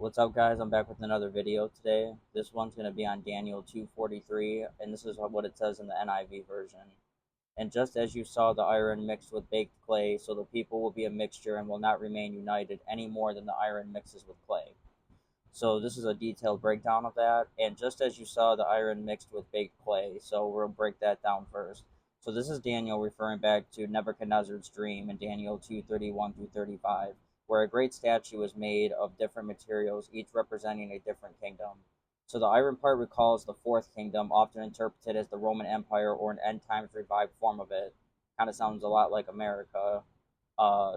What's up, guys? I'm back with another video today. This one's going to be on Daniel 2:43, and this is what it says in the NIV version. And just as you saw the iron mixed with baked clay, so the people will be a mixture and will not remain united any more than the iron mixes with clay. So this is a detailed breakdown of that. And just as you saw the iron mixed with baked clay, so we'll break that down first. So this is Daniel referring back to Nebuchadnezzar's dream in Daniel 2:31 through 35, where a great statue was made of different materials, each representing a different kingdom. So the iron part recalls the fourth kingdom, often interpreted as the Roman Empire or an end times revived form of it. Kind of sounds a lot like America.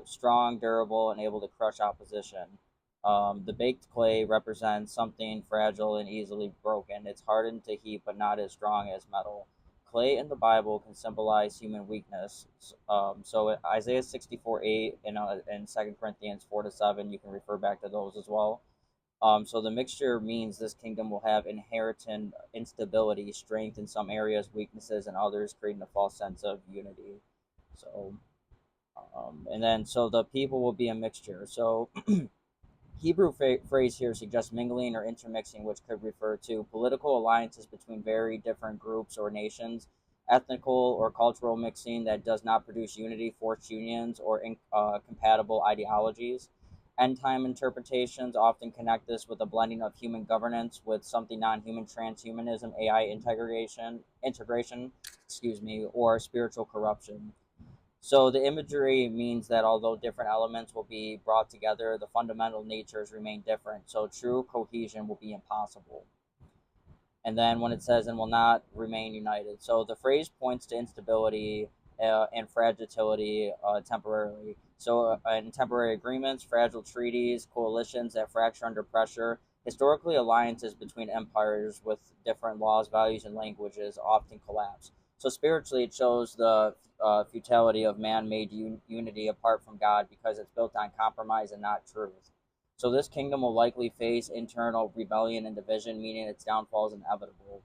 Strong, durable, and able to crush opposition. The baked clay represents something fragile and easily broken. It's hardened to heat, but not as strong as metal. Clay in the Bible can symbolize human weakness. So Isaiah 64:8 and 2 Corinthians 4-7, you can refer back to those as well. So the mixture means this kingdom will have inherent instability, strength in some areas, weaknesses in others, creating a false sense of unity. So, so the people will be a mixture. So Hebrew phrase here suggests mingling or intermixing, which could refer to political alliances between very different groups or nations, ethnical or cultural mixing that does not produce unity, forced unions, or incompatible ideologies. End time interpretations often connect this with a blending of human governance with something non-human, transhumanism, AI integration, or spiritual corruption. So the imagery means that although different elements will be brought together, the fundamental natures remain different. So true cohesion will be impossible. And then when it says and will not remain united, so the phrase points to instability and fragility temporarily. So in temporary agreements, fragile treaties, coalitions that fracture under pressure, historically alliances between empires with different laws, values, and languages often collapse. So spiritually, it shows the futility of man-made unity apart from God because it's built on compromise and not truth. So this kingdom will likely face internal rebellion and division, meaning its downfall is inevitable.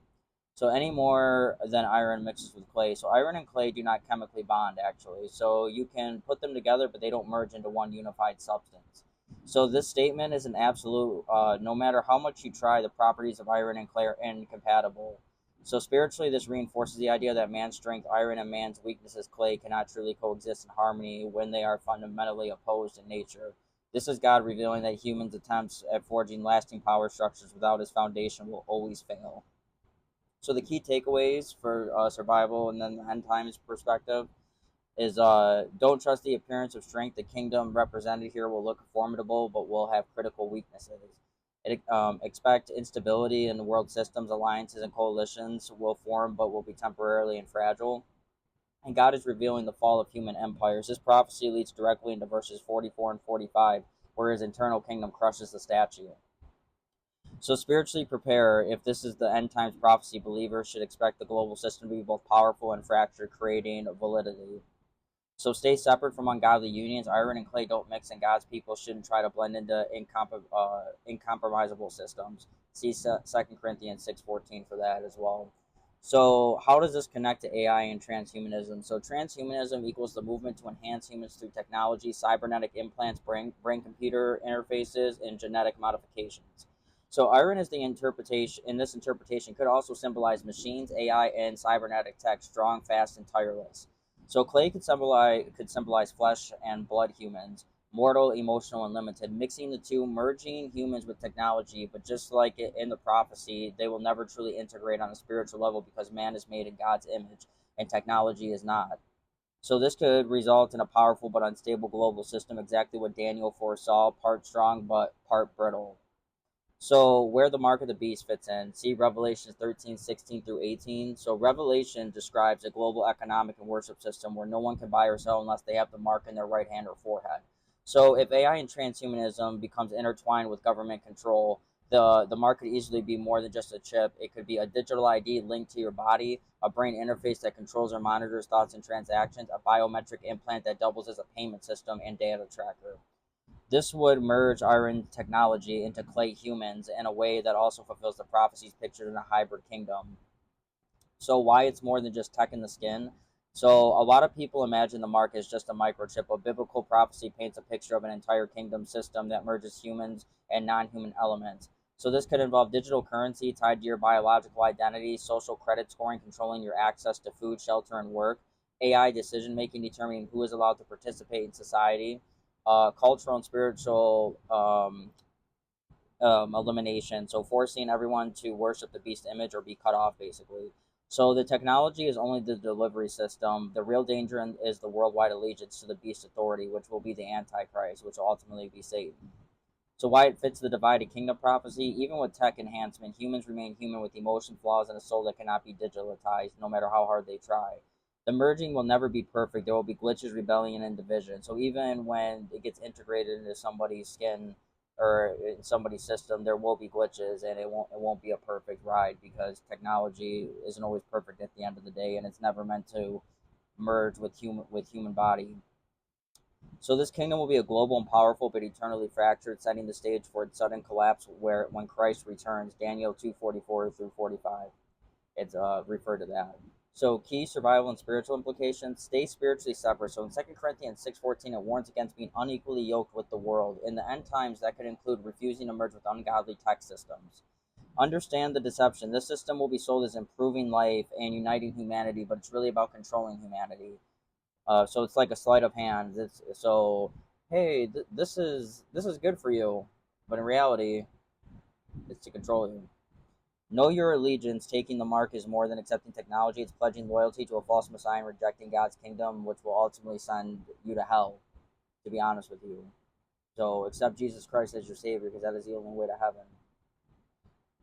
So any more than iron mixes with clay. So iron and clay do not chemically bond, actually. So you can put them together, but they don't merge into one unified substance. So this statement is an absolute. No matter how much you try, the properties of iron and clay are incompatible. So spiritually, this reinforces the idea that man's strength, iron, and man's weaknesses, clay, cannot truly coexist in harmony when they are fundamentally opposed in nature. This is God revealing that humans' attempts at forging lasting power structures without his foundation will always fail. So the key takeaways for survival and then the end times perspective is don't trust the appearance of strength. The kingdom represented here will look formidable, but will have critical weaknesses. Expect instability in the world systems, alliances, and coalitions will form, but will be temporarily and fragile. And God is revealing the fall of human empires. This prophecy leads directly into verses 44 and 45, where his internal kingdom crushes the statue. So spiritually prepare. If this is the end times prophecy, believers should expect the global system to be both powerful and fractured, creating validity. So stay separate from ungodly unions. Iron and clay don't mix, and God's people shouldn't try to blend into incompromisable systems. See 2 Corinthians 6:14 for that as well. So how does this connect to AI and transhumanism? So transhumanism equals the movement to enhance humans through technology, cybernetic implants, brain-computer interfaces, and genetic modifications. So iron is the interpretation. In this interpretation, could also symbolize machines, AI, and cybernetic tech, strong, fast, and tireless. So clay could symbolize flesh and blood humans, mortal, emotional, and limited, mixing the two, merging humans with technology. But just like in the prophecy, they will never truly integrate on a spiritual level because man is made in God's image and technology is not. So this could result in a powerful but unstable global system, exactly what Daniel foresaw, part strong but part brittle. So where the mark of the beast fits in, see Revelation 13:16 through 18. So Revelation describes a global economic and worship system where no one can buy or sell unless they have the mark in their right hand or forehead. So if AI and transhumanism becomes intertwined with government control, the mark could easily be more than just a chip. It could be a digital ID linked to your body, a brain interface that controls or monitors thoughts and transactions, a biometric implant that doubles as a payment system and data tracker. This would merge iron technology into clay humans in a way that also fulfills the prophecies pictured in a hybrid kingdom. So why it's more than just tech in the skin? So a lot of people imagine the mark as just a microchip, but biblical prophecy paints a picture of an entire kingdom system that merges humans and non-human elements. So this could involve digital currency tied to your biological identity, social credit scoring controlling your access to food, shelter, and work, AI decision making determining who is allowed to participate in society, cultural and spiritual elimination, so forcing everyone to worship the beast image or be cut off, basically. So the technology is only the delivery system. The real danger is the worldwide allegiance to the beast authority, which will be the Antichrist, which will ultimately be Satan. So why it fits the divided kingdom prophecy, even with tech enhancement, humans remain human with emotion, flaws, and a soul that cannot be digitalized, no matter how hard they try. The merging will never be perfect. There will be glitches, rebellion, and division. So even when it gets integrated into somebody's skin or in somebody's system, there will be glitches, and it won't be a perfect ride because technology isn't always perfect at the end of the day, and it's never meant to merge with human body. So this kingdom will be a global and powerful but eternally fractured, setting the stage for its sudden collapse where when Christ returns. Daniel 2:44 through 45. It's referred to that. So key survival and spiritual implications: stay spiritually separate. So in 2 Corinthians 6:14, it warns against being unequally yoked with the world. In the end times, that could include refusing to merge with ungodly tech systems. Understand the deception. This system will be sold as improving life and uniting humanity, but it's really about controlling humanity. So it's like a sleight of hand. It's so, hey, this is good for you, but in reality, it's to control you. Know your allegiance. Taking the mark is more than accepting technology. It's pledging loyalty to a false messiah and rejecting God's kingdom, which will ultimately send you to hell, to be honest with you. So accept Jesus Christ as your Savior, because that is the only way to heaven.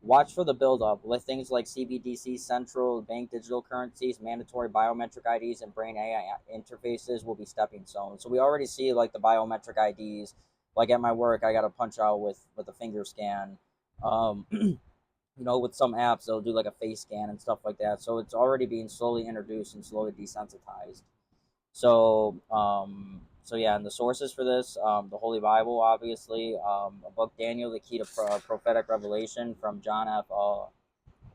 Watch for the buildup with things like CBDC, central bank digital currencies, mandatory biometric IDs, and brain AI interfaces will be stepping stones. So we already see like the biometric IDs. Like at my work, I got to punch out with a finger scan. With some apps they'll do like a face scan and stuff like that. So it's already being slowly introduced and slowly desensitized. So yeah, and the sources for this, the Holy Bible, obviously, a book Daniel, the key to prophetic revelation from John F.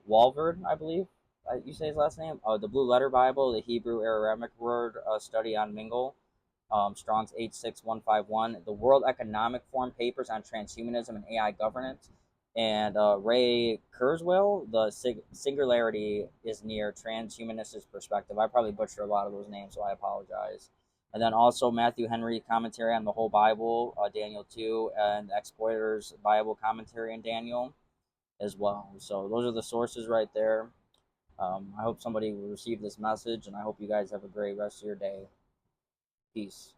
Walvoord, I believe you say his last name. The Blue Letter Bible, the Hebrew Aramaic word study on Mingle, Strong's 86151, the World Economic Forum papers on transhumanism and AI governance, and Ray Kurzweil, the singularity is near transhumanist perspective. I probably butchered a lot of those names, so I apologize. And then also Matthew Henry commentary on the whole Bible, Daniel 2, and the Exploiter's Bible commentary in Daniel as well. So those are the sources right there. I hope somebody will receive this message, and I hope you guys have a great rest of your day. Peace.